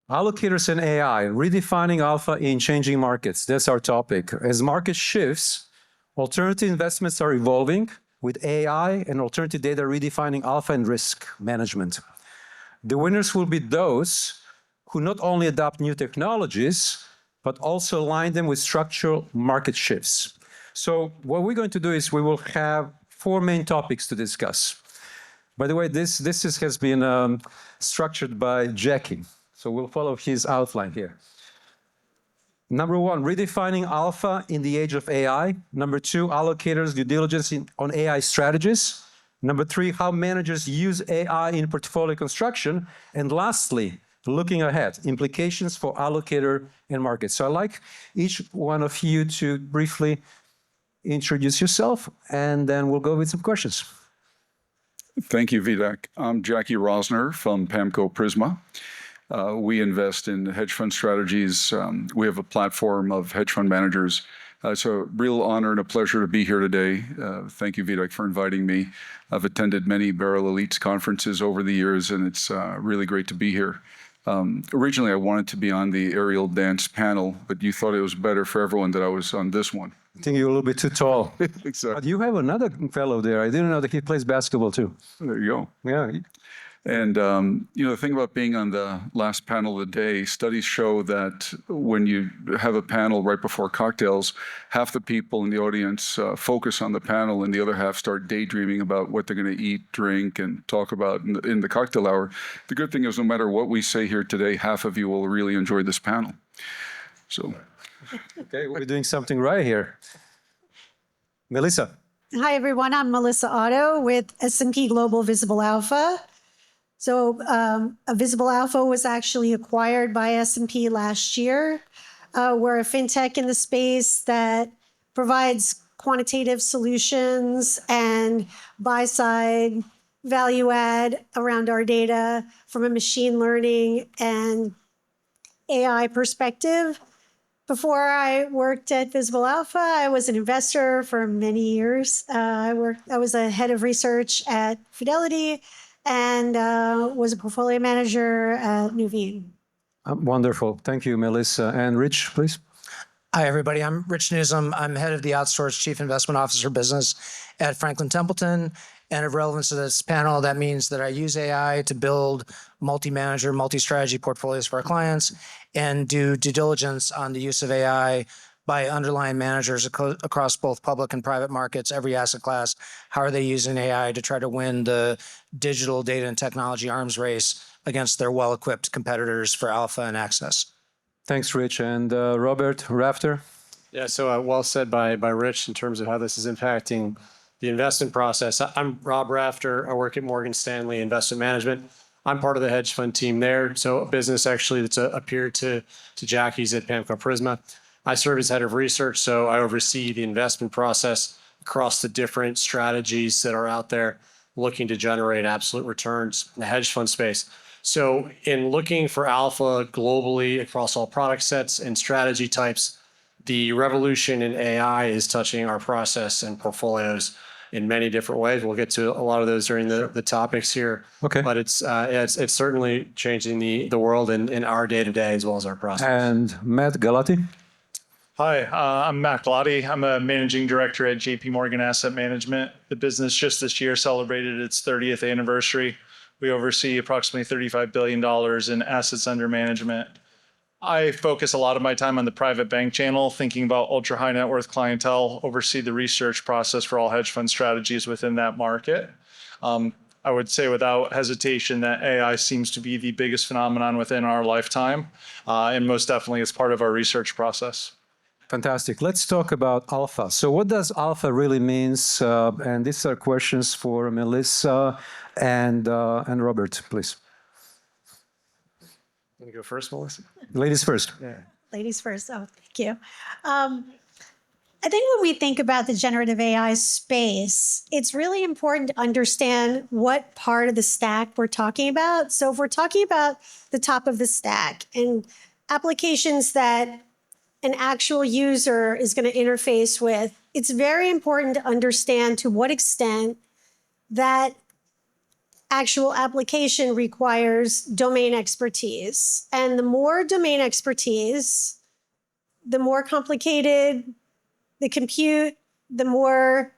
Allocators and AI, redefining alpha in changing markets. That's our topic. As market shifts, alternative investments are evolving with AI and alternative data redefining alpha and risk management. The winners will be those who not only adopt new technologies, but also align them with structural market shifts. So what we're going to do is we will have 4 main topics to discuss. By the way, this has been structured by Jackie. So we'll follow his outline here. Number 1, redefining alpha in the age of AI. Number 2, allocators due diligence on AI strategies. Number 3, how managers use AI in portfolio construction. And lastly, looking ahead, implications for allocator and market. So I'd like each one of you to briefly introduce yourself, and then we'll go with some questions. Thank you, Vidak. I'm Jackie Rosner from PAAMCO Prisma. We invest in hedge fund strategies. We have a platform of hedge fund managers. It's a real honor and a pleasure to be here today. Thank you, Vidak, for inviting me. I've attended many Beryl Elites conferences over the years, and it's really great to be here. Originally, I wanted to be on the aerial dance panel, but you thought it was better for everyone that I was on this one. I think you're a little bit too tall. Exactly. But you have another fellow there. I didn't know that he plays basketball too. There you go. Yeah. And, the thing about being on the last panel of the day, studies show that when you have a panel right before cocktails, half the people in the audience focus on the panel and the other half start daydreaming about what they're going to eat, drink, and talk about in the cocktail hour. The good thing is no matter what we say here today, half of you will really enjoy this panel. So. Okay, we're doing something right here. Melissa. Hi, everyone. I'm Melissa Otto with S&P Global Visible Alpha. So Visible Alpha was actually acquired by S&P last year. We're a fintech in the space that provides quantitative solutions and buy-side value add around our data from a machine learning and AI perspective. Before I worked at Visible Alpha, I was an investor for many years. I was a head of research at Fidelity and was a portfolio manager at Nuzum. Wonderful. Thank you, Melissa. And Rich, please. Hi, everybody. I'm Rich Nuzum. I'm head of the outsourced chief investment officer business at Franklin Templeton. And of relevance to this panel, that means that I use AI to build multi-manager, multi-strategy portfolios for our clients and do due diligence on the use of AI by underlying managers across both public and private markets, every asset class. How are they using AI to try to win the digital data and technology arms race against their well-equipped competitors for alpha and access? Thanks, Rich. And Robert, Rafter? Yeah, so well said by Rich in terms of how this is impacting the investment process. I'm Rob Rafter. I work at Morgan Stanley Investment Management. I'm part of the hedge fund team there. So a business actually that's a peer to Jackie's at PAAMCO Prisma. I serve as head of research, so I oversee the investment process across the different strategies that are out there looking to generate absolute returns in the hedge fund space. So in looking for alpha globally across all product sets and strategy types, the revolution in AI is touching our process and portfolios in many different ways. We'll get to a lot of those during the topics here. Okay. But it's certainly changing the world in our day-to-day as well as our process. And Matt Galati? Hi, I'm Matt Galati. I'm a managing director at JP Morgan Asset Management. The business just this year celebrated its 30th anniversary. We oversee approximately $35 billion in assets under management. I focus a lot of my time on the private bank channel, thinking about ultra high net worth clientele, oversee the research process for all hedge fund strategies within that market. I would say without hesitation that AI seems to be the biggest phenomenon within our lifetime, and most definitely is part of our research process. Fantastic. Let's talk about alpha. So what does alpha really means? And these are questions for Melissa and Robert, please. You want to go first, Melissa? Ladies first. Yeah. Ladies first. Oh, thank you. I think when we think about the generative AI space, it's really important to understand what part of the stack we're talking about. So if we're talking about the top of the stack and applications that an actual user is going to interface with, it's very important to understand to what extent that actual application requires domain expertise. And the more domain expertise, the more complicated the compute, the more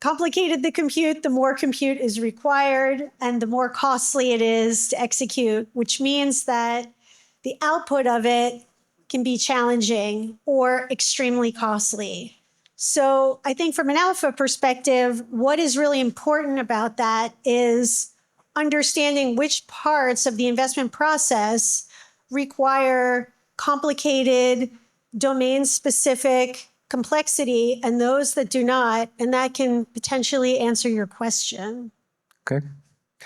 complicated the compute, the more compute is required, and the more costly it is to execute, which means that the output of it can be challenging or extremely costly. So I think from an alpha perspective, what is really important about that is understanding which parts of the investment process require complicated, domain-specific complexity and those that do not, and that can potentially answer your question. Okay.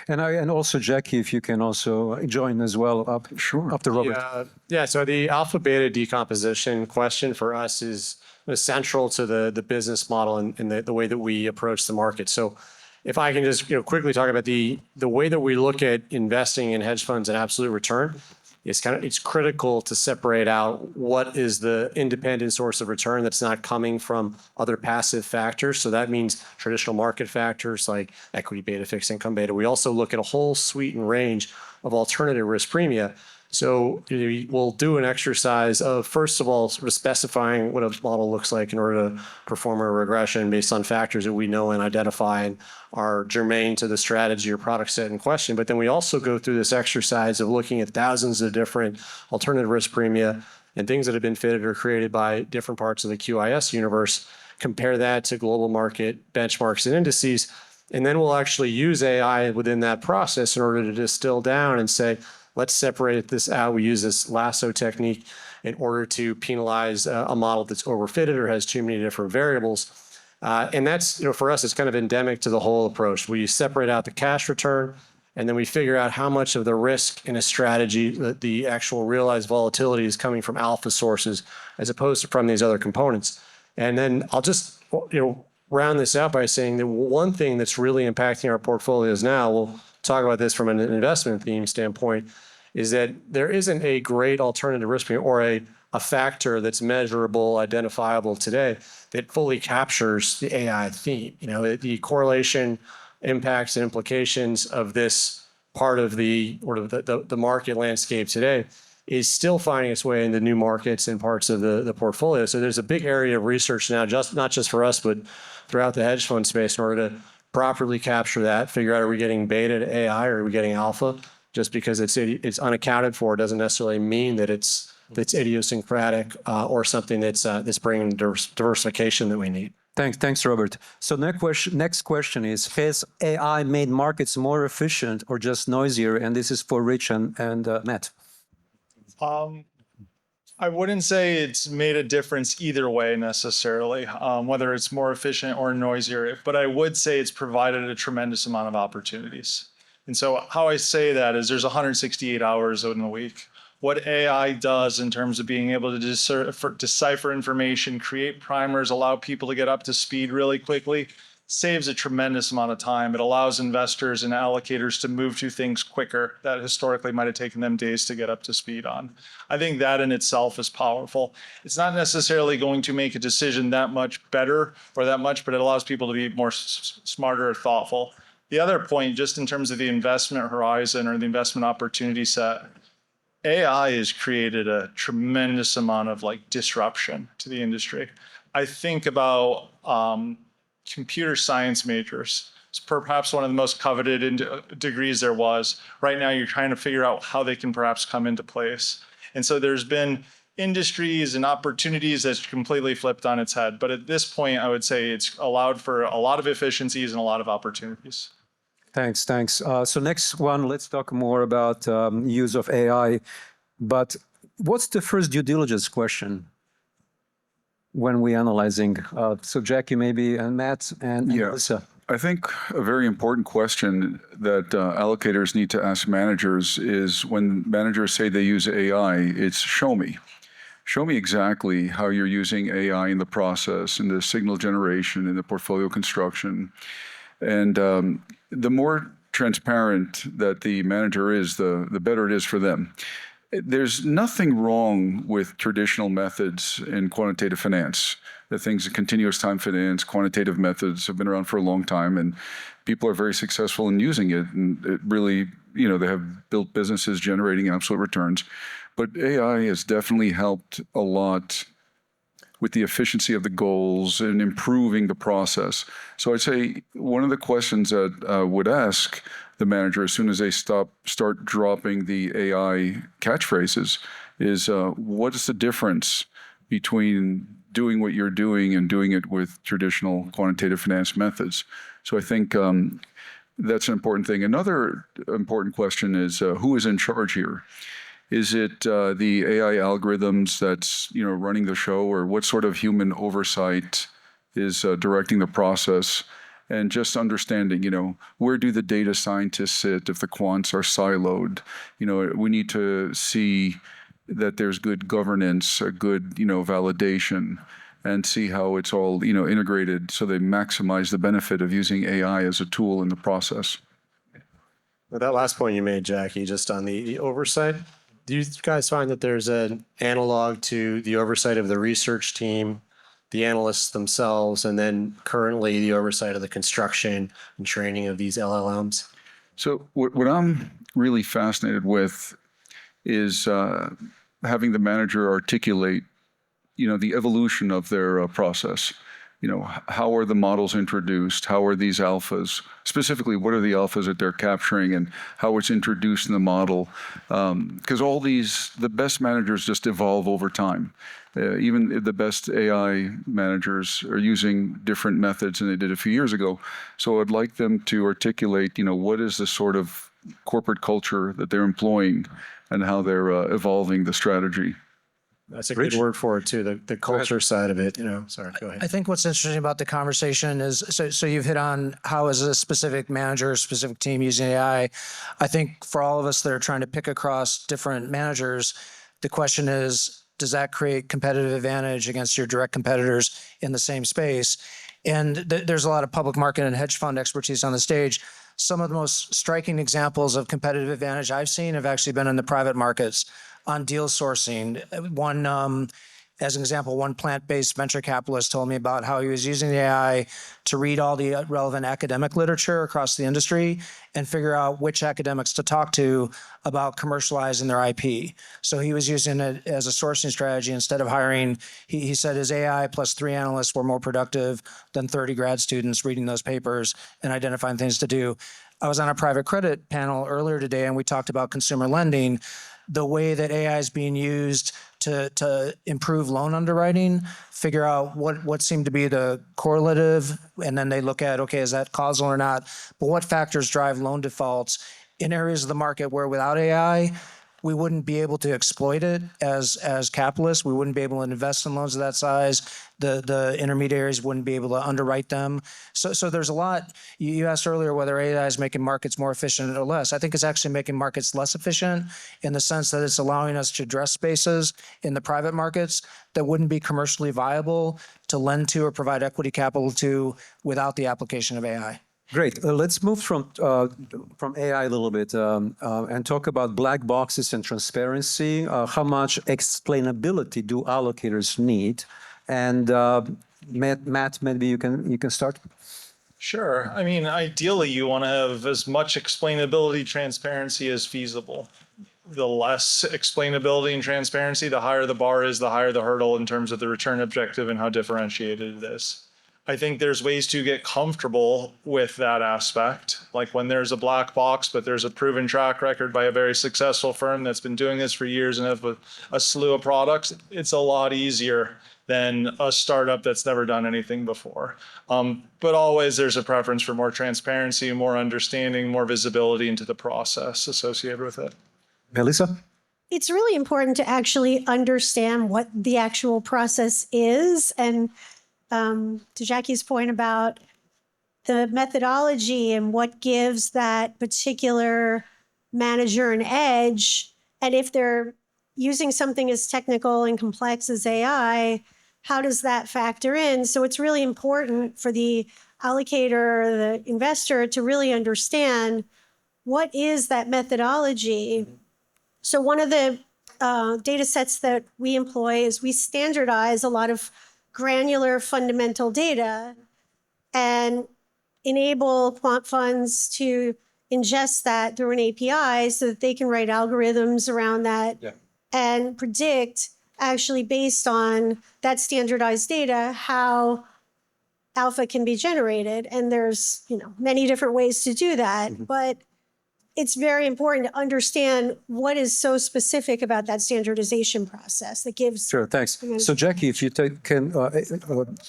And also, Jackie, if you can also join as well up the Robert. Yeah, so the alpha beta decomposition question for us is central to the business model and the way that we approach the market. So if I can just quickly talk about the way that we look at investing in hedge funds and absolute return, it's critical to separate out what is the independent source of return that's not coming from other passive factors. So that means traditional market factors like equity beta, fixed income beta. We also look at a whole suite and range of alternative risk premia. So we'll do an exercise of, first of all, sort of specifying what a model looks like in order to perform a regression based on factors that we know and identify and are germane to the strategy or product set in question. But then we also go through this exercise of looking at thousands of different alternative risk premia and things that have been fitted or created by different parts of the QIS universe, compare that to global market benchmarks and indices, and then we'll actually use AI within that process in order to distill down and say, let's separate this out. We use this lasso technique in order to penalize a model that's overfitted or has too many different variables. And that's, for us, it's kind of endemic to the whole approach. We separate out the cash return, and then we figure out how much of the risk in a strategy, the actual realized volatility is coming from alpha sources as opposed to from these other components. And then I'll just, round this out by saying that one thing that's really impacting our portfolios now, we'll talk about this from an investment theme standpoint, is that there isn't a great alternative risk premium or a factor that's measurable, identifiable today that fully captures the AI theme. The correlation, impacts, and implications of this part of the market landscape today is still finding its way into new markets and parts of the portfolio. So there's a big area of research now, not just for us, but throughout the hedge fund space in order to properly capture that, figure out, are we getting beta to AI or are we getting alpha? Just because it's unaccounted for doesn't necessarily mean that it's idiosyncratic or something that's bringing diversification that we need. Thanks, Robert. So next question is, has AI made markets more efficient or just noisier? And this is for Rich and Matt. I wouldn't say it's made a difference either way necessarily, whether it's more efficient or noisier, but I would say it's provided a tremendous amount of opportunities. And so how I say that is there's 168 hours in a week. What AI does in terms of being able to decipher information, create primers, allow people to get up to speed really quickly, saves a tremendous amount of time. It allows investors and allocators to move to things quicker that historically might have taken them days to get up to speed on. I think that in itself is powerful. It's not necessarily going to make a decision that much better or that much, but it allows people to be more smarter or thoughtful. The other point, just in terms of the investment horizon or the investment opportunity set, AI has created a tremendous amount of disruption to the industry. I think about computer science majors. It's perhaps one of the most coveted degrees there was. Right now, you're trying to figure out how they can perhaps come into place. And so there's been industries and opportunities that's completely flipped on its head. But at this point, I would say it's allowed for a lot of efficiencies and a lot of opportunities. Thanks. So next one, let's talk more about use of AI. But what's the first due diligence question when we're analyzing? So Jackie maybe, and Matt, and Melissa. I think a very important question that allocators need to ask managers is when managers say they use AI, it's show me. Show me exactly how you're using AI in the process, in the signal generation, in the portfolio construction. And the more transparent that the manager is, the better it is for them. there's nothing wrong with traditional methods in quantitative finance. The things, continuous time finance, quantitative methods have been around for a long time, and people are very successful in using it. And it really, they have built businesses generating absolute returns. But AI has definitely helped a lot with the efficiency of the goals and improving the process. So I'd say one of the questions that I would ask the manager as soon as they start dropping the AI catchphrases is, what is the difference between doing what you're doing and doing it with traditional quantitative finance methods? So I think that's an important thing. Another important question is, who is in charge here? Is it the AI algorithms that's running the show, or what sort of human oversight is directing the process? And just understanding, where do the data scientists sit if the quants are siloed? We need to see that there's good governance, a good validation, and see how it's all integrated so they maximize the benefit of using AI as a tool in the process. Well, that last point you made, Jackie, just on the oversight, do you guys find that there's an analog to the oversight of the research team, the analysts themselves, and then currently the oversight of the construction and training of these LLMs? So what I'm really fascinated with is having the manager articulate, the evolution of their process. How are the models introduced? How are these alphas? Specifically, what are the alphas that they're capturing and how it's introduced in the model? Because the best managers just evolve over time. Even the best AI managers are using different methods than they did a few years ago. So I'd like them to articulate, what is the sort of corporate culture that they're employing and how they're evolving the strategy. That's a good word for it too, the culture side of it, Sorry, go ahead. I think what's interesting about the conversation is, so you've hit on how is a specific manager, a specific team using AI. I think for all of us that are trying to pick across different managers, the question is, does that create competitive advantage against your direct competitors in the same space? And there's a lot of public market and hedge fund expertise on the stage. Some of the most striking examples of competitive advantage I've seen have actually been in the private markets on deal sourcing. As an example, one plant-based venture capitalist told me about how he was using the AI to read all the relevant academic literature across the industry and figure out which academics to talk to about commercializing their IP. So he was using it as a sourcing strategy instead of hiring. He said his AI plus 3 analysts were more productive than 30 grad students reading those papers and identifying things to do. I was on a private credit panel earlier today, and we talked about consumer lending. The way that AI is being used to improve loan underwriting, figure out what seemed to be the correlative, and then they look at, okay, is that causal or not? But what factors drive loan defaults in areas of the market where without AI, we wouldn't be able to exploit it as capitalists. We wouldn't be able to invest in loans of that size. The intermediaries wouldn't be able to underwrite them. So there's a lot. You asked earlier whether AI is making markets more efficient or less. I think it's actually making markets less efficient in the sense that it's allowing us to address spaces in the private markets that wouldn't be commercially viable to lend to or provide equity capital to without the application of AI. Great. Let's move from AI a little bit and talk about black boxes and transparency. How much explainability do allocators need? And Matt, maybe you can start. Sure. I mean, ideally, you want to have as much explainability, transparency as feasible. The less explainability and transparency, the higher the bar is, the higher the hurdle in terms of the return objective and how differentiated it is. I think there's ways to get comfortable with that aspect. Like when there's a black box, but there's a proven track record by a very successful firm that's been doing this for years and have a slew of products, it's a lot easier than a startup that's never done anything before. But always there's a preference for more transparency, more understanding, more visibility into the process associated with it. Melissa? It's really important to actually understand what the actual process is. And to Jackie's point about the methodology and what gives that particular manager an edge, and if they're using something as technical and complex as AI, how does that factor in? So it's really important for the allocator, the investor, to really understand what is that methodology. So one of the data sets that we employ is we standardize a lot of granular fundamental data and enable quant funds to ingest that through an API so that they can write algorithms around that and predict, actually based on that standardized data, how alpha can be generated. And there's, many different ways to do that, but it's very important to understand what is so specific about that standardization process that gives. Sure, thanks. So Jackie, if you can talk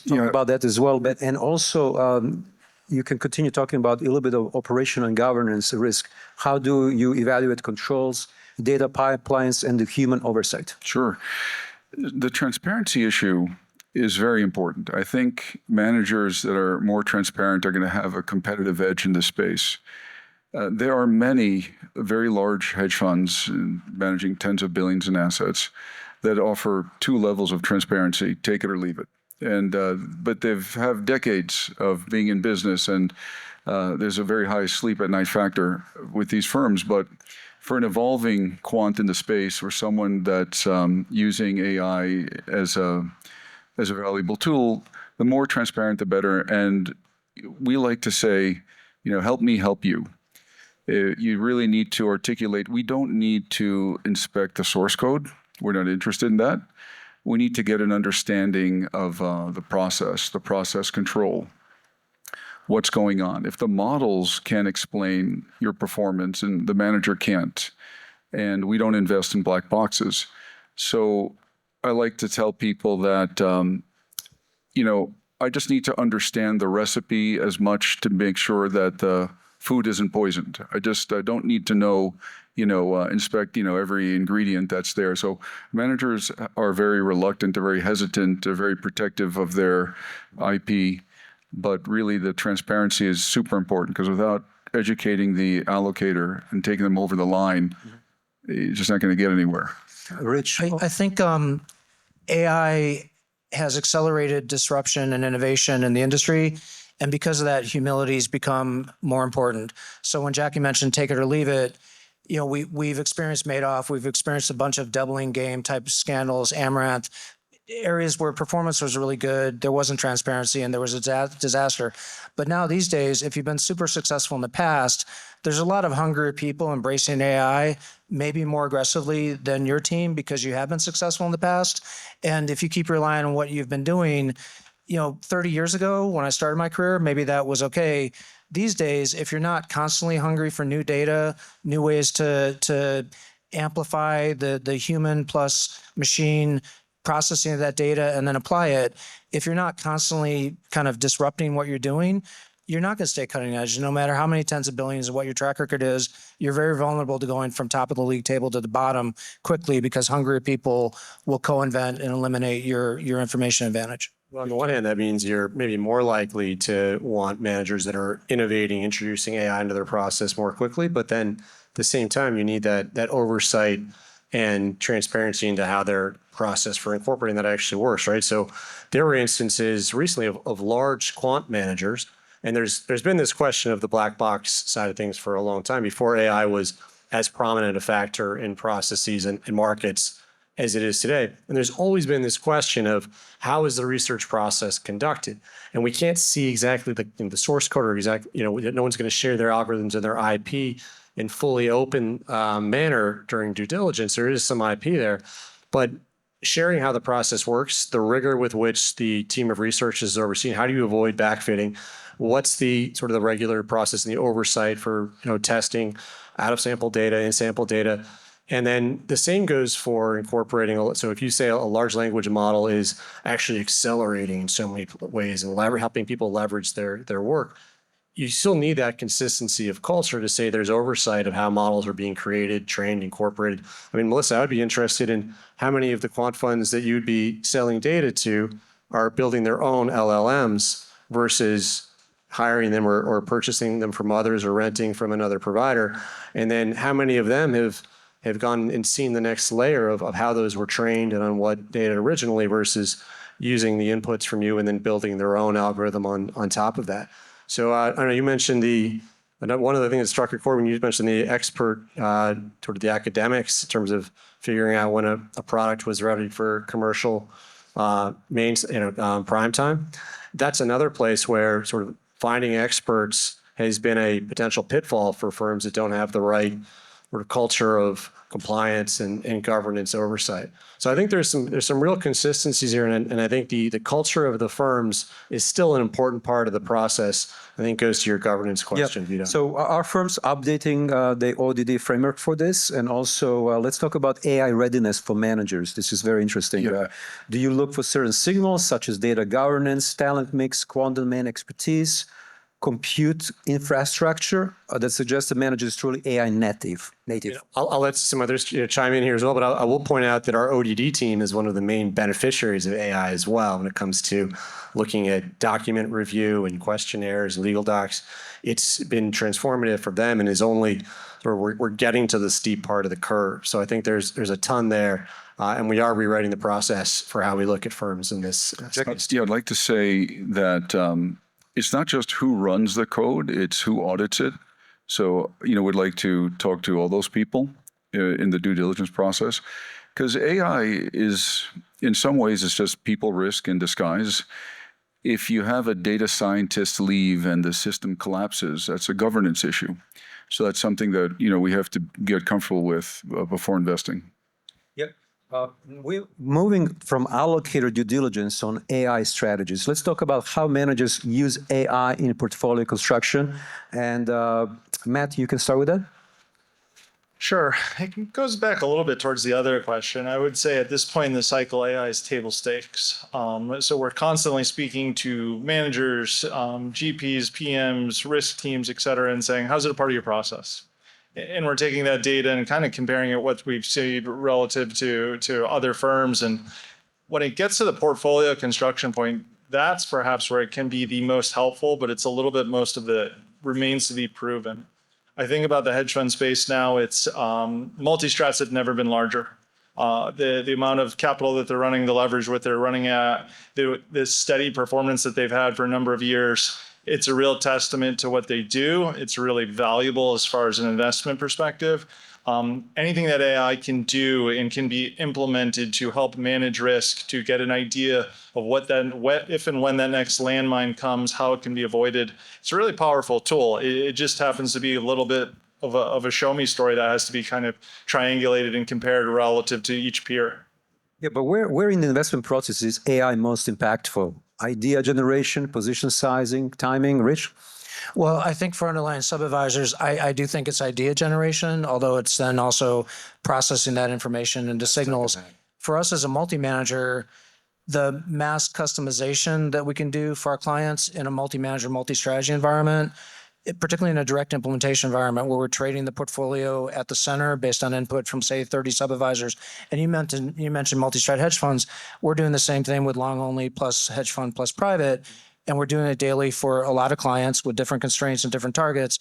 about that as well, but and also you can continue talking about a little bit of operational and governance risk. How do you evaluate controls, data pipelines, and the human oversight? Sure. The transparency issue is very important. I think managers that are more transparent are going to have a competitive edge in this space. There are many very large hedge funds managing tens of billions in assets that offer two levels of transparency, take it or leave it. And but they've have decades of being in business, and there's a very high sleep at night factor with these firms. But for an evolving quant in the space, or someone that's using AI as a valuable tool, the more transparent, the better. And we like to say, help me help you. You really need to articulate. We don't need to inspect the source code. We're not interested in that. We need to get an understanding of the process control, what's going on. If the models can't explain your performance and the manager can't, and we don't invest in black boxes. So I like to tell people that, I just need to understand the recipe as much to make sure that the food isn't poisoned. I don't need to know, inspect, every ingredient that's there. So managers are very reluctant, they're very hesitant, they're very protective of their IP. But really the transparency is super important, because without educating the allocator and taking them over the line, you're just not going to get anywhere. Rich? I think AI has accelerated disruption and innovation in the industry. And because of that, humility has become more important. So when Jackie mentioned take it or leave it, we've experienced Madoff, we've experienced a bunch of doubling game type scandals, Amaranth, areas where performance was really good, there wasn't transparency, and there was a disaster. But now these days, if you've been super successful in the past, there's a lot of hungry people embracing AI, maybe more aggressively than your team, because you have been successful in the past. And if you keep relying on what you've been doing, 30 years ago when I started my career, maybe that was okay. These days, if you're not constantly hungry for new data, new ways to amplify the human plus machine processing of that data and then apply it, if you're not constantly kind of disrupting what you're doing, you're not going to stay cutting edge. No matter how many tens of billions of what your track record is, you're very vulnerable to going from top of the league table to the bottom quickly, because hungry people will co-invent and eliminate your information advantage. Well, on the one hand, that means you're maybe more likely to want managers that are innovating, introducing AI into their process more quickly. But then at the same time, you need that oversight and transparency into how their process for incorporating that actually works, right? So there were instances recently of large quant managers, and there's been this question of the black box side of things for a long time, before AI was as prominent a factor in processes and markets as it is today. And there's always been this question of how is the research process conducted? And we can't see exactly the source code, or no one's going to share their algorithms and their IP in fully open manner during due diligence. There is some IP there, but sharing how the process works, the rigor with which the team of researchers is overseen, how do you avoid backfitting? What's the sort of the regular process and the oversight for testing out of sample data, in sample data? And then the same goes for incorporating. So if you say a large language model is actually accelerating in so many ways and helping people leverage their work, you still need that consistency of culture to say there's oversight of how models are being created, trained, incorporated. I mean, Melissa, I would be interested in how many of the quant funds that you'd be selling data to are building their own LLMs versus hiring them or purchasing them from others or renting from another provider. And then how many of them have gone and seen the next layer of how those were trained and on what data originally versus using the inputs from you and then building their own algorithm on top of that. So I know you mentioned the But one of the things that struck a chord when you mentioned the expert, sort of the academics in terms of figuring out when a product was ready for commercial prime time. That's another place where sort of finding experts has been a potential pitfall for firms that don't have the right sort of culture of compliance and governance oversight. So I think there's some real consistencies here, and I think the culture of the firms is still an important part of the process. I think goes to your governance question, Vidak. So our firm's updating the ODD framework for this, and also let's talk about AI readiness for managers. This is very interesting. Do you look for certain signals such as data governance, talent mix, quantum domain expertise, compute infrastructure that suggests the manager is truly AI native? I'll let some others chime in here as well, but I will point out that our ODD team is one of the main beneficiaries of AI as well when it comes to looking at document review and questionnaires, legal docs. It's been transformative for them and is only we're getting to the steep part of the curve. So I think there's a ton there, and we are rewriting the process for how we look at firms in this space. Yeah, I'd like to say that it's not just who runs the code, it's who audits it. So, we'd like to talk to all those people in the due diligence process, because AI is, in some ways, it's just people risk in disguise. If you have a data scientist leave and the system collapses, that's a governance issue. So that's something that, we have to get comfortable with before investing. We're moving from allocator due diligence on AI strategies. Let's talk about how managers use AI in portfolio construction. And Matt, you can start with that. Sure. It goes back a little bit towards the other question. I would say at this point in the cycle, AI is table stakes. So we're constantly speaking to managers, GPs, PMs, risk teams, et cetera, and saying, how's it a part of your process? And we're taking that data and kind of comparing it what we've seen relative to other firms. And when it gets to the portfolio construction point, that's perhaps where it can be the most helpful, but it's a little bit most of it remains to be proven. I think about the hedge fund space now, it's multi-strats have never been larger. The amount of capital that they're running, the leverage what they're running at, the steady performance that they've had for a number of years, it's a real testament to what they do. It's really valuable as far as an investment perspective. Anything that AI can do and can be implemented to help manage risk, to get an idea of if and when that next landmine comes, how it can be avoided. It's a really powerful tool. It just happens to be a little bit of a show me story that has to be kind of triangulated and compared relative to each peer. Yeah, but where in the investment process is AI most impactful? Idea generation, position sizing, timing, Rich? Well, I think for underlying sub-advisors, I do think it's idea generation, although it's then also processing that information into signals. For us as a multi-manager, the mass customization that we can do for our clients in a multi-manager, multi-strategy environment, particularly in a direct implementation environment where we're trading the portfolio at the center based on input from, say, 30 sub-advisors. And you mentioned multi-strat hedge funds. We're doing the same thing with long only plus hedge fund plus private. And we're doing it daily for a lot of clients with different constraints and different targets.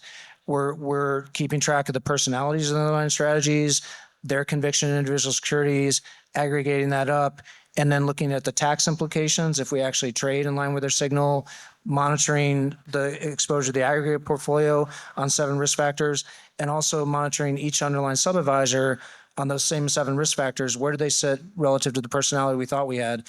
We're keeping track of the personalities of the underlying strategies, their conviction in individual securities, aggregating that up, and then looking at the tax implications if we actually trade in line with their signal, monitoring the exposure to the aggregate portfolio on 7 risk factors, and also monitoring each underlying sub-advisor on those same 7 risk factors. Where do they sit relative to the personality we thought we had?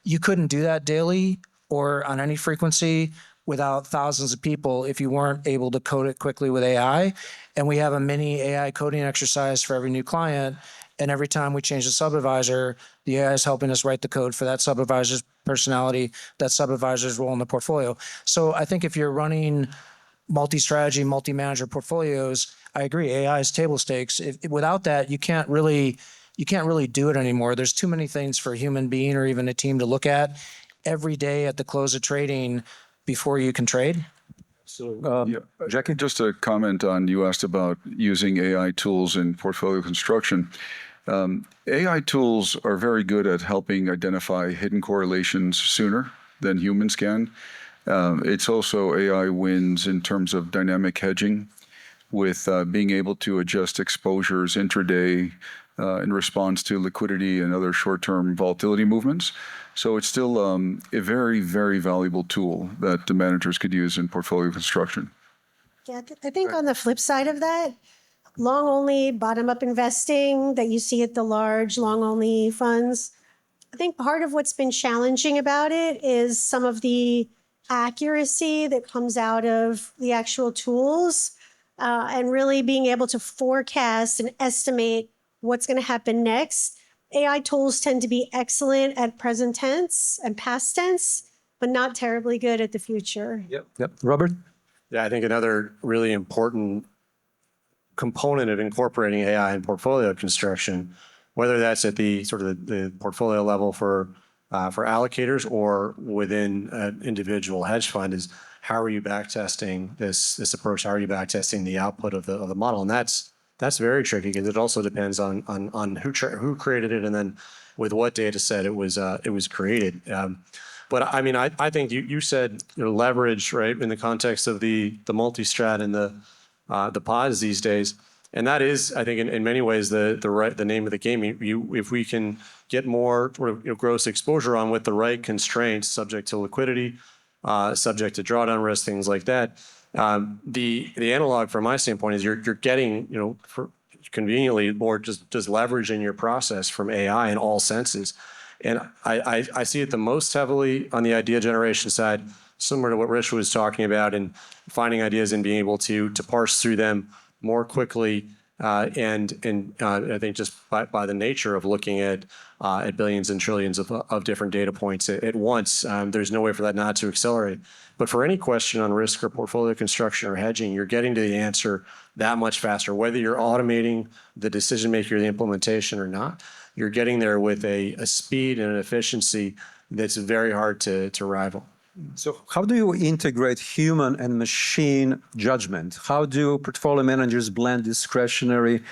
You couldn't do that daily or on any frequency without thousands of people if you weren't able to code it quickly with AI. And we have a mini AI coding exercise for every new client. And every time we change the sub-advisor, the AI is helping us write the code for that sub-advisor's personality, that sub-advisor's role in the portfolio. So I think if you're running multi-strategy, multi-manager portfolios, I agree, AI is table stakes. Without that, you can't really do it anymore. There's too many things for a human being or even a team to look at every day at the close of trading before you can trade. Jackie, just a comment on, you asked about using AI tools in portfolio construction. AI tools are very good at helping identify hidden correlations sooner than humans can. It's also AI wins in terms of dynamic hedging with being able to adjust exposures intraday in response to liquidity and other short-term volatility movements. So it's still a very, very valuable tool that the managers could use in portfolio construction. Yeah, I think on the flip side of that, long only bottom-up investing that you see at the large long only funds, I think part of what's been challenging about it is some of the accuracy that comes out of the actual tools, and really being able to forecast and estimate what's going to happen next. AI tools tend to be excellent at present tense and past tense, but not terribly good at the future. Yep. Robert? Yeah, I think another really important component of incorporating AI in portfolio construction, whether that's at the sort of the portfolio level for allocators or within an individual hedge fund, is how are you backtesting this approach? How are you backtesting the output of the model? And that's very tricky because it also depends on who created it and then with what data set it was created. But I mean, I think you said leverage, right, in the context of the multi-strat and the pods these days. And that is, I think, in many ways, the name of the game. If we can get more sort of gross exposure on with the right constraints, subject to liquidity, subject to drawdown risk, things like that. The analog from my standpoint is you're getting for conveniently more just leverage in your process from AI in all senses. And I see it the most heavily on the idea generation side, similar to what Rich was talking about, and finding ideas and being able to parse through them more quickly. And I think just by the nature of looking at billions and trillions of different data points at once, there's no way for that not to accelerate. But for any question on risk or portfolio construction or hedging, you're getting to the answer that much faster, whether you're automating the decision making or the implementation or not. You're getting there with a speed and an efficiency that's very hard to rival. So how do you integrate human and machine judgment? How do portfolio managers blend discretionary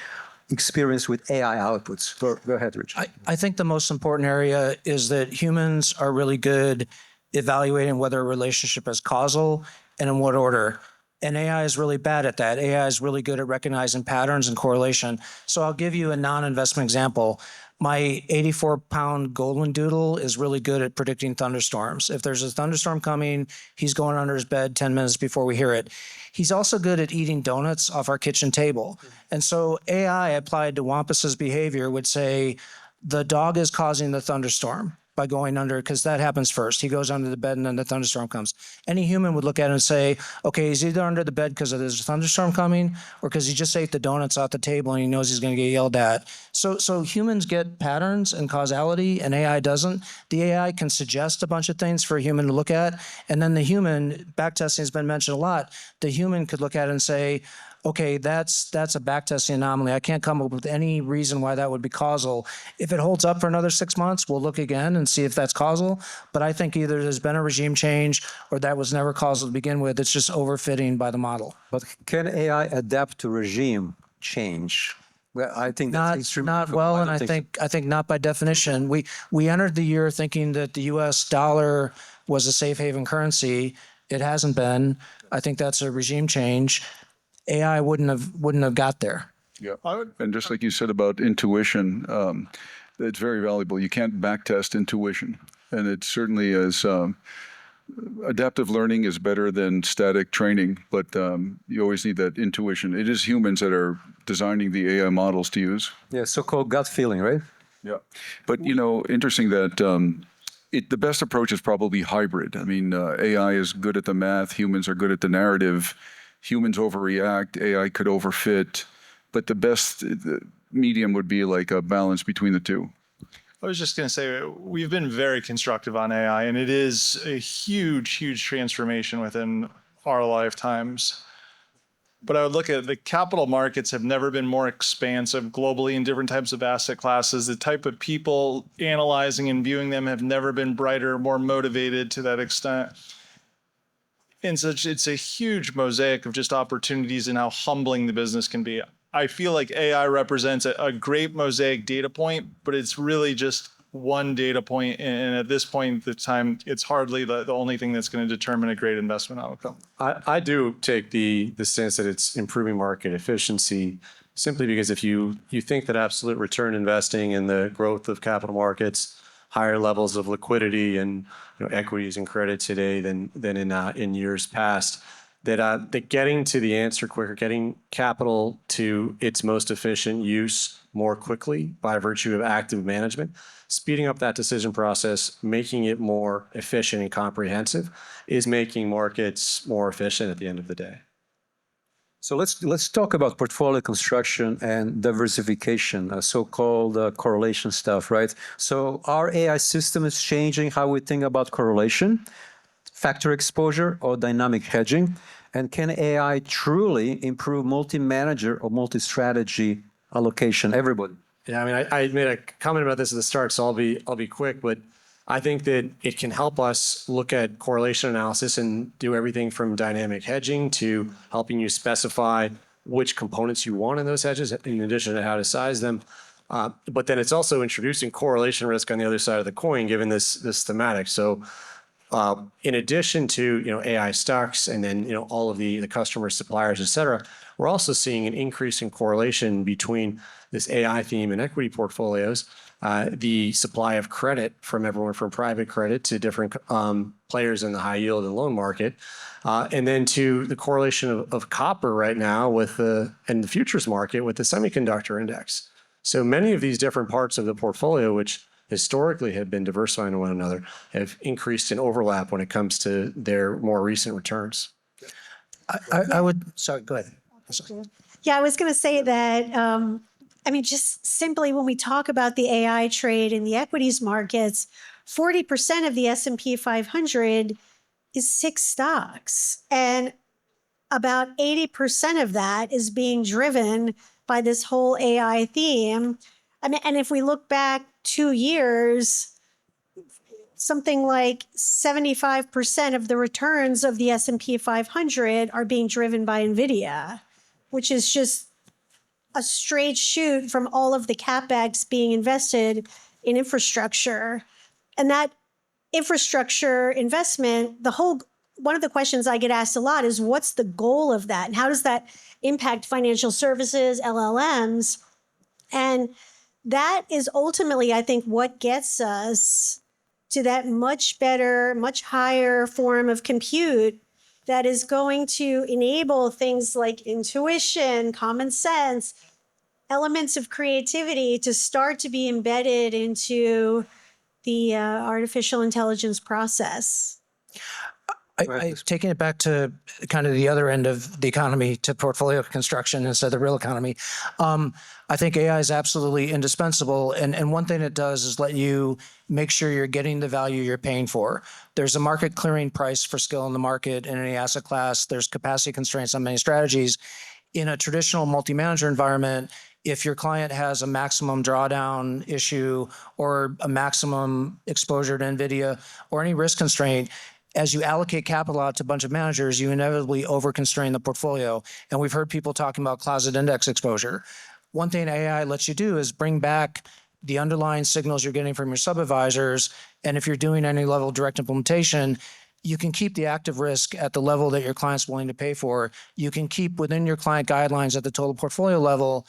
experience with AI outputs? Go ahead, Rich. I think the most important area is that humans are really good evaluating whether a relationship is causal and in what order. And AI is really bad at that. AI is really good at recognizing patterns and correlation. So I'll give you a non-investment example. My 84-pound golden doodle is really good at predicting thunderstorms. If there's a thunderstorm coming, he's going under his bed 10 minutes before we hear it. He's also good at eating donuts off our kitchen table. And so AI applied to Wampus's behavior would say, the dog is causing the thunderstorm by going under, because that happens first. He goes under the bed and then the thunderstorm comes. Any human would look at it and say, okay, he's either under the bed because there's a thunderstorm coming or because he just ate the donuts off the table and he knows he's going to get yelled at. So humans get patterns and causality and AI doesn't. The AI can suggest a bunch of things for a human to look at. And then the human, backtesting has been mentioned a lot, the human could look at it and say, okay, that's a backtesting anomaly. I can't come up with any reason why that would be causal. If it holds up for another 6 months, we'll look again and see if that's causal. But I think either there's been a regime change or that was never causal to begin with. It's just overfitting by the model. But can AI adapt to regime change? Well, I think that's extremely not well, and I think not by definition. We entered the year thinking that the U.S. dollar was a safe haven currency. It hasn't been. I think that's a regime change. AI wouldn't have got there. Yeah, and just like you said about intuition, it's very valuable. You can't backtest intuition, and it certainly is. Adaptive learning is better than static training, but you always need that intuition. It is humans that are designing the AI models to use. Yeah, so-called gut feeling, right? Yeah, but interesting that the best approach is probably hybrid. I mean, AI is good at the math, humans are good at the narrative. Humans overreact, AI could overfit, but the best medium would be like a balance between the two. I was just going to say, we've been very constructive on AI, and it is a huge, huge transformation within our lifetimes. But I would look at the capital markets have never been more expansive globally in different types of asset classes. The type of people analyzing and viewing them have never been brighter, more motivated to that extent. And so it's a huge mosaic of just opportunities and how humbling the business can be. I feel like AI represents a great mosaic data point, but it's really just one data point. And at this point in time, it's hardly the only thing that's going to determine a great investment outcome. I do take the sense that it's improving market efficiency simply because if you think that absolute return investing and the growth of capital markets, higher levels of liquidity and equities and credit today than in years past, that getting to the answer quicker, getting capital to its most efficient use more quickly by virtue of active management, speeding up that decision process, making it more efficient and comprehensive is making markets more efficient at the end of the day. So let's talk about portfolio construction and diversification, so-called correlation stuff, right? So our AI system is changing how we think about correlation, factor exposure, or dynamic hedging. And can AI truly improve multi-manager or multi-strategy allocation? Everybody. Yeah, I mean, I made a comment about this at the start, so I'll be quick, but I think that it can help us look at correlation analysis and do everything from dynamic hedging to helping you specify which components you want in those hedges, in addition to how to size them. But then it's also introducing correlation risk on the other side of the coin, given this thematic. So in addition to AI stocks and then all of the customers, suppliers, et cetera, we're also seeing an increase in correlation between this AI theme and equity portfolios, the supply of credit from everyone from private credit to different players in the high yield and loan market, and then to the correlation of copper right now and the futures market with the semiconductor index. So many of these different parts of the portfolio, which historically have been diversifying to one another, have increased in overlap when it comes to their more recent returns. I would, sorry, go ahead. Yeah, I was going to say that, I mean, just simply when we talk about the AI trade in the equities markets, 40% of the S&P 500 is 6 stocks. And about 80% of that is being driven by this whole AI theme. I mean, and if we look back 2 years, something like 75% of the returns of the S&P 500 are being driven by NVIDIA, which is just a straight shoot from all of the CapEx being invested in infrastructure. And that infrastructure investment, one of the questions I get asked a lot is, what's the goal of that? And how does that impact financial services, LLMs? And that is ultimately, I think, what gets us to that much better, much higher form of compute that is going to enable things like intuition, common sense, elements of creativity to start to be embedded into the artificial intelligence process. Taking it back to kind of the other end of the economy, to portfolio construction instead of the real economy, I think AI is absolutely indispensable. And one thing it does is let you make sure you're getting the value you're paying for. There's a market clearing price for skill in the market in any asset class. There's capacity constraints on many strategies. In a traditional multi-manager environment, if your client has a maximum drawdown issue or a maximum exposure to NVIDIA or any risk constraint, as you allocate capital out to a bunch of managers, you inevitably over-constrain the portfolio. And we've heard people talking about closet index exposure. One thing AI lets you do is bring back the underlying signals you're getting from your sub-advisors. And if you're doing any level of direct implementation, you can keep the active risk at the level that your client's willing to pay for. You can keep within your client guidelines at the total portfolio level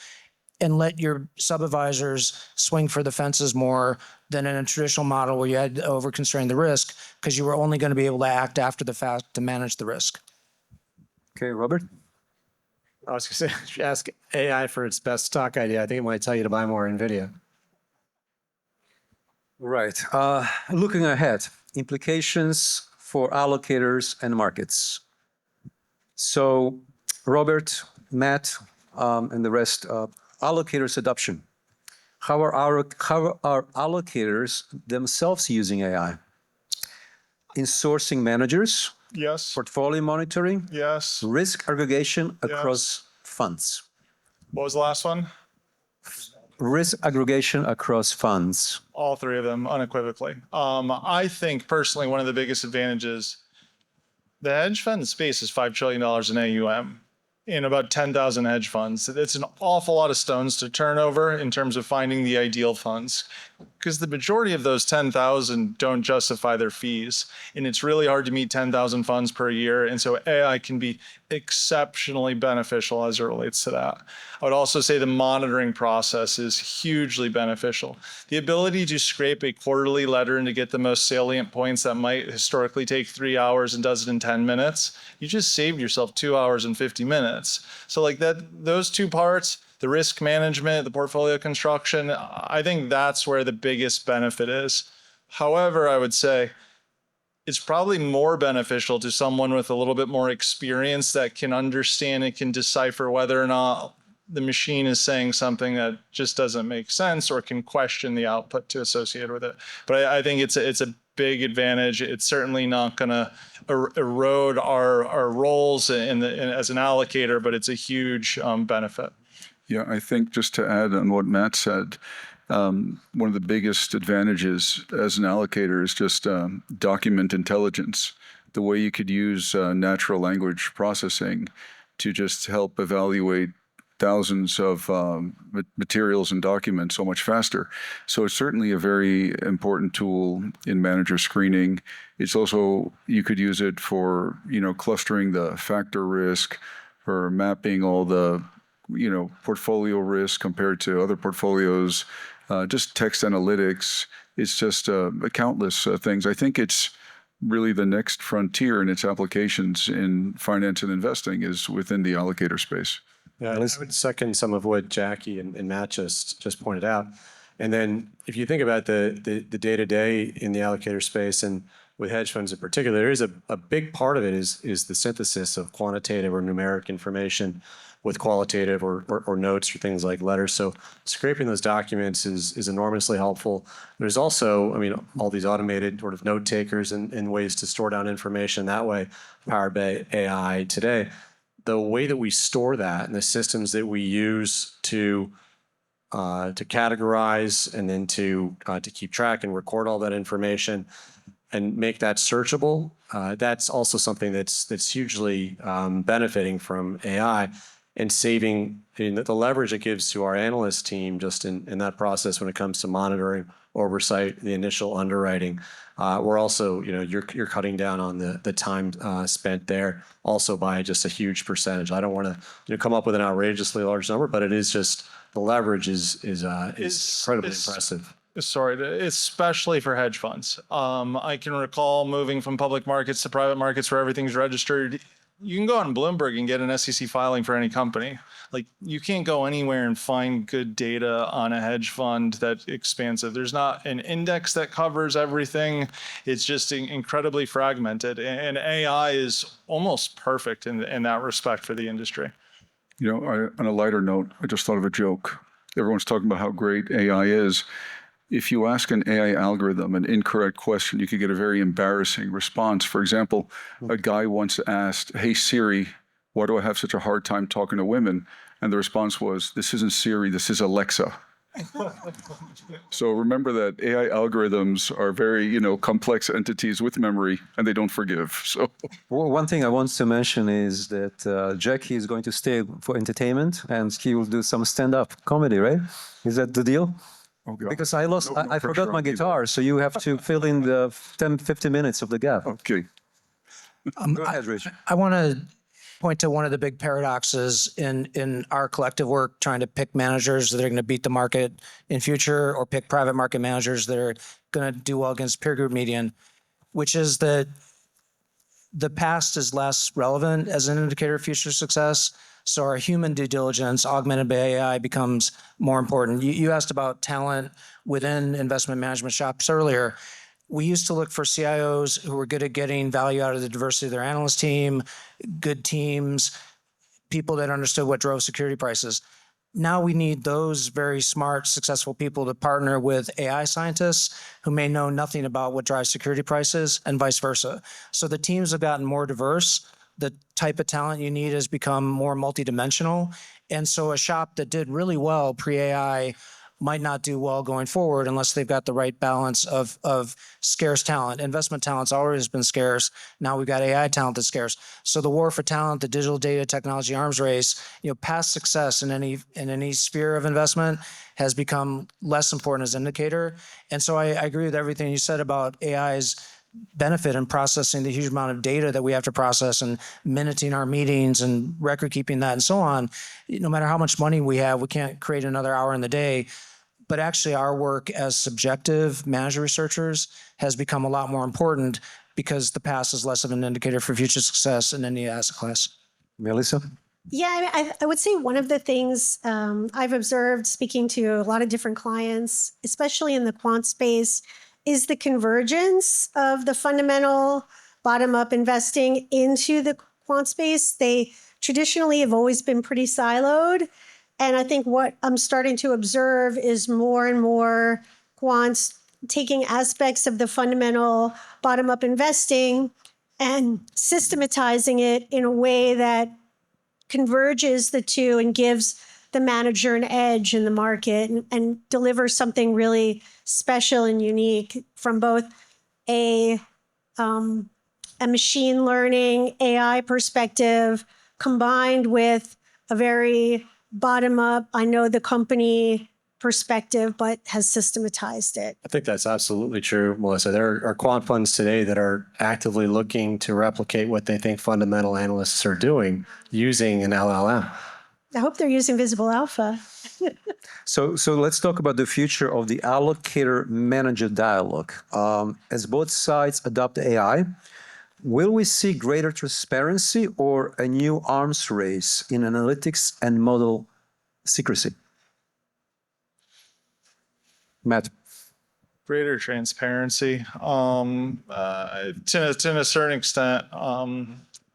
and let your sub-advisors swing for the fences more than in a traditional model where you had to over-constrain the risk because you were only going to be able to act after the fact to manage the risk. Okay, Robert? I was going to say, ask AI for its best stock idea. I think it might tell you to buy more NVIDIA. Right. Looking ahead, implications for allocators and markets. So, Robert, Matt, and the rest, allocators adoption. How are our allocators themselves using AI? In sourcing managers, Yes. portfolio monitoring, Yes. risk aggregation across funds. What was the last one? Risk aggregation across funds. All 3 of them unequivocally. I think personally one of the biggest advantages, the hedge fund space is $5 trillion in AUM. in about 10,000 hedge funds. It's an awful lot of stones to turn over in terms of finding the ideal funds, because the majority of those 10,000 don't justify their fees. And it's really hard to meet 10,000 funds per year. And so AI can be exceptionally beneficial as it relates to that. I would also say the monitoring process is hugely beneficial. The ability to scrape a quarterly letter and to get the most salient points that might historically take 3 hours and does it in 10 minutes, you just saved yourself 2 hours and 50 minutes. So like that, those two parts, the risk management, the portfolio construction, I think that's where the biggest benefit is. However, I would say it's probably more beneficial to someone with a little bit more experience that can understand and can decipher whether or not the machine is saying something that just doesn't make sense or can question the output to associate with it. But I think it's a big advantage. It's certainly not going to erode our roles as an allocator, but it's a huge benefit. Yeah, I think just to add on what Matt said, one of the biggest advantages as an allocator is just document intelligence. The way you could use natural language processing to just help evaluate thousands of materials and documents so much faster. So it's certainly a very important tool in manager screening. It's also, you could use it for, clustering the factor risk, for mapping all the, portfolio risk compared to other portfolios, just text analytics. It's just countless things. I think it's really the next frontier in its applications in finance and investing is within the allocator space. Yeah, I would second some of what Jackie and Matt just pointed out. And then if you think about the day-to-day in the allocator space and with hedge funds in particular, there is a big part of it is the synthesis of quantitative or numeric information with qualitative or notes or things like letters. So scraping those documents is enormously helpful. There's also, all these automated sort of note takers and ways to store down information that way, powered by AI today. The way that we store that and the systems that we use to categorize and then to keep track and record all that information and make that searchable, that's also something that's hugely benefiting from AI and saving the leverage it gives to our analyst team just in that process when it comes to monitoring, oversight, the initial underwriting. We're also, you're cutting down on the time spent there also by just a huge percentage. I don't want to come up with an outrageously large number, but it is just the leverage is incredibly impressive. Sorry, especially for hedge funds. I can recall moving from public markets to private markets where everything's registered. You can go on Bloomberg and get an SEC filing for any company. Like, you can't go anywhere and find good data on a hedge fund that's expansive. There's not an index that covers everything. It's just incredibly fragmented. And AI is almost perfect in that respect for the industry. On a lighter note, I just thought of a joke. Everyone's talking about how great AI is. If you ask an AI algorithm an incorrect question, you could get a very embarrassing response. For example, a guy once asked, "Hey Siri, why do I have such a hard time talking to women?" And the response was, "This isn't Siri, this is Alexa." So remember that AI algorithms are very, complex entities with memory, and they don't forgive. So One thing I want to mention is that Jackie is going to stay for entertainment, and he will do some stand-up comedy, right? Is that the deal? oh God. Because I lost, No I forgot pressure my on you. guitar, so you have to fill in the 10, 15 minutes of the gap. Okay. Go ahead, Rich. I want to point to one of the big paradoxes in our collective work, trying to pick managers that are going to beat the market in future or pick private market managers that are going to do well against peer group median, which is that the past is less relevant as an indicator of future success. So our human due diligence augmented by AI becomes more important. You asked about talent within investment management shops earlier. We used to look for CIOs who were good at getting value out of the diversity of their analyst team, good teams, people that understood what drove security prices. Now we need those very smart, successful people to partner with AI scientists who may know nothing about what drives security prices and vice versa. So the teams have gotten more diverse. The type of talent you need has become more multidimensional. And so a shop that did really well pre-AI might not do well going forward unless they've got the right balance of scarce talent. Investment talent's always been scarce. Now we've got AI talent that's scarce. So the war for talent, the digital data technology arms race, past success in any sphere of investment has become less important as an indicator. And so I agree with everything you said about AI's benefit in processing the huge amount of data that we have to process and minuting our meetings and record keeping that and so on. No matter how much money we have, we can't create another hour in the day. But actually our work as subjective manager researchers has become a lot more important because the past is less of an indicator for future success in any asset class. Melissa? Yeah, I would say one of the things I've observed speaking to a lot of different clients, especially in the quant space, is the convergence of the fundamental bottom-up investing into the quant space. They traditionally have always been pretty siloed. And I think what I'm starting to observe is more and more quants taking aspects of the fundamental bottom-up investing and systematizing it in a way that converges the two and gives the manager an edge in the market and delivers something really special and unique from both a machine learning AI perspective combined with a very bottom-up, I know the company perspective, but has systematized it. I think that's absolutely true, Melissa. There are quant funds today that are actively looking to replicate what they think fundamental analysts are doing using an LLM. I hope they're using Visible Alpha. So let's talk about the future of the allocator-manager dialogue. As both sides adopt AI, will we see greater transparency or a new arms race in analytics and model secrecy? Matt? Greater transparency. To a certain extent.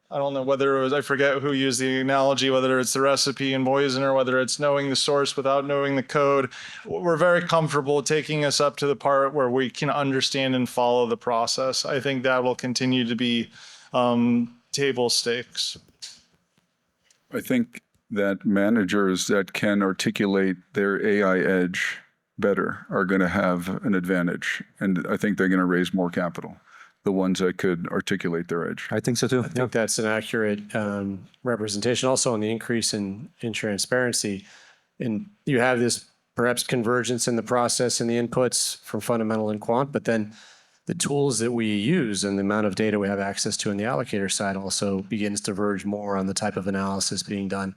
I don't know whether it was, I forget who used the analogy, whether it's the recipe in Poison or whether it's knowing the source without knowing the code. We're very comfortable taking us up to the part where we can understand and follow the process. I think that will continue to be table stakes. I think that managers that can articulate their AI edge better are going to have an advantage. And I think they're going to raise more capital, the ones that could articulate their edge. I think so too. I think that's an accurate representation. Also on the increase in transparency. And you have this perhaps convergence in the process and the inputs from fundamental and quant, but then the tools that we use and the amount of data we have access to on the allocator side also begins to verge more on the type of analysis being done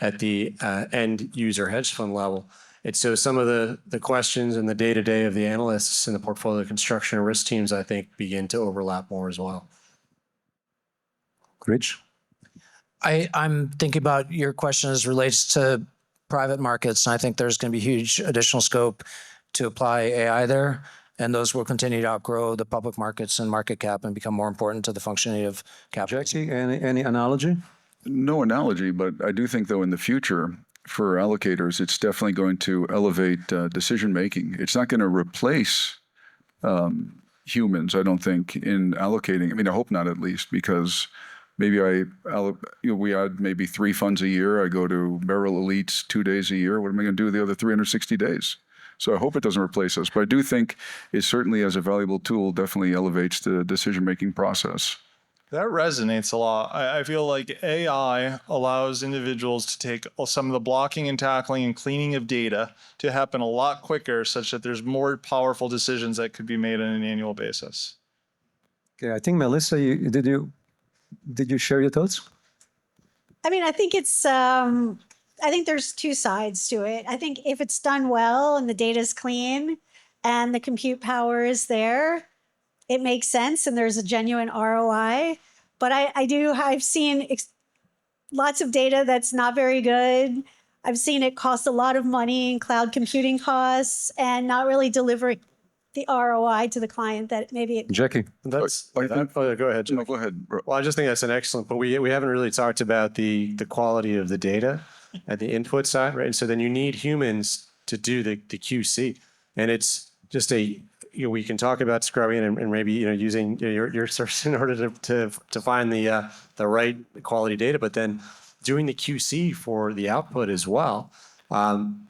at the end user hedge fund level. And so some of the questions and the day-to-day of the analysts and the portfolio construction and risk teams, I think, begin to overlap more as well. Rich? I'm thinking about your question as relates to private markets, and I think there's going to be huge additional scope to apply AI there, and those will continue to outgrow the public markets and market cap and become more important to the functioning of capital. Jackie, any analogy? No analogy, but I do think, though, in the future, for allocators, it's definitely going to elevate decision-making. It's not going to replace humans, I don't think, in allocating. I mean, I hope not, at least, because maybe we add maybe 3 funds a year. I go to Beryl Elites 2 days a year. What am I going to do the other 360 days? So I hope it doesn't replace us. But I do think it certainly, as a valuable tool, definitely elevates the decision-making process. That resonates a lot. I feel like AI allows individuals to take some of the blocking and tackling and cleaning of data to happen a lot quicker, such that there's more powerful decisions that could be made on an annual basis. Okay, I think Melissa, did you share your thoughts? I mean, I think it's, I think there's 2 sides to it. I think if it's done well and the data is clean and the compute power is there, it makes sense and there's a genuine ROI. But I've seen lots of data that's not very good. I've seen it cost a lot of money in cloud computing costs and not really delivering the ROI to the client that maybe it. Jackie? Go ahead. No, go ahead. Well, I just think that's an excellent, but we haven't really talked about the quality of the data at the input side, right? And so then you need humans to do the QC. And it's just we can talk about scrubbing and maybe using your search in order to find the right quality data, but then doing the QC for the output as well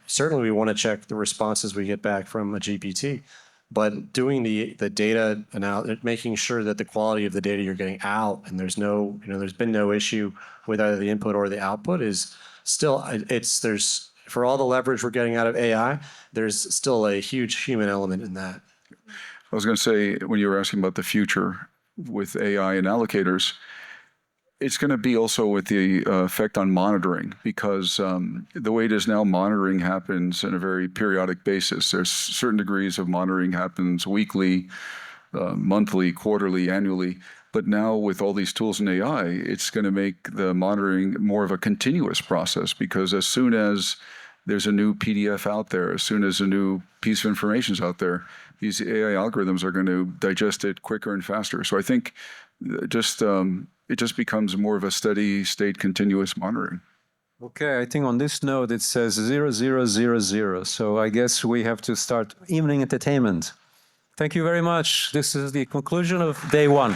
Certainly, we want to check the responses we get back from a GPT, but doing the data analysis, making sure that the quality of the data you're getting out and there's been no issue with either the input or the output is still, for all the leverage we're getting out of AI, there's still a huge human element in that. I was going to say, when you were asking about the future with AI and allocators, it's going to be also with the effect on monitoring, because the way it is now, monitoring happens on a very periodic basis. There's certain degrees of monitoring happens weekly, monthly, quarterly, annually. But now with all these tools in AI, it's going to make the monitoring more of a continuous process, because as soon as there's a new PDF out there, as soon as a new piece of information is out there, these AI algorithms are going to digest it quicker and faster. So I think it just becomes more of a steady state continuous monitoring. Okay, I think on this note, it says 0000. So I guess we have to start evening entertainment. Thank you very much. This is the conclusion of day one.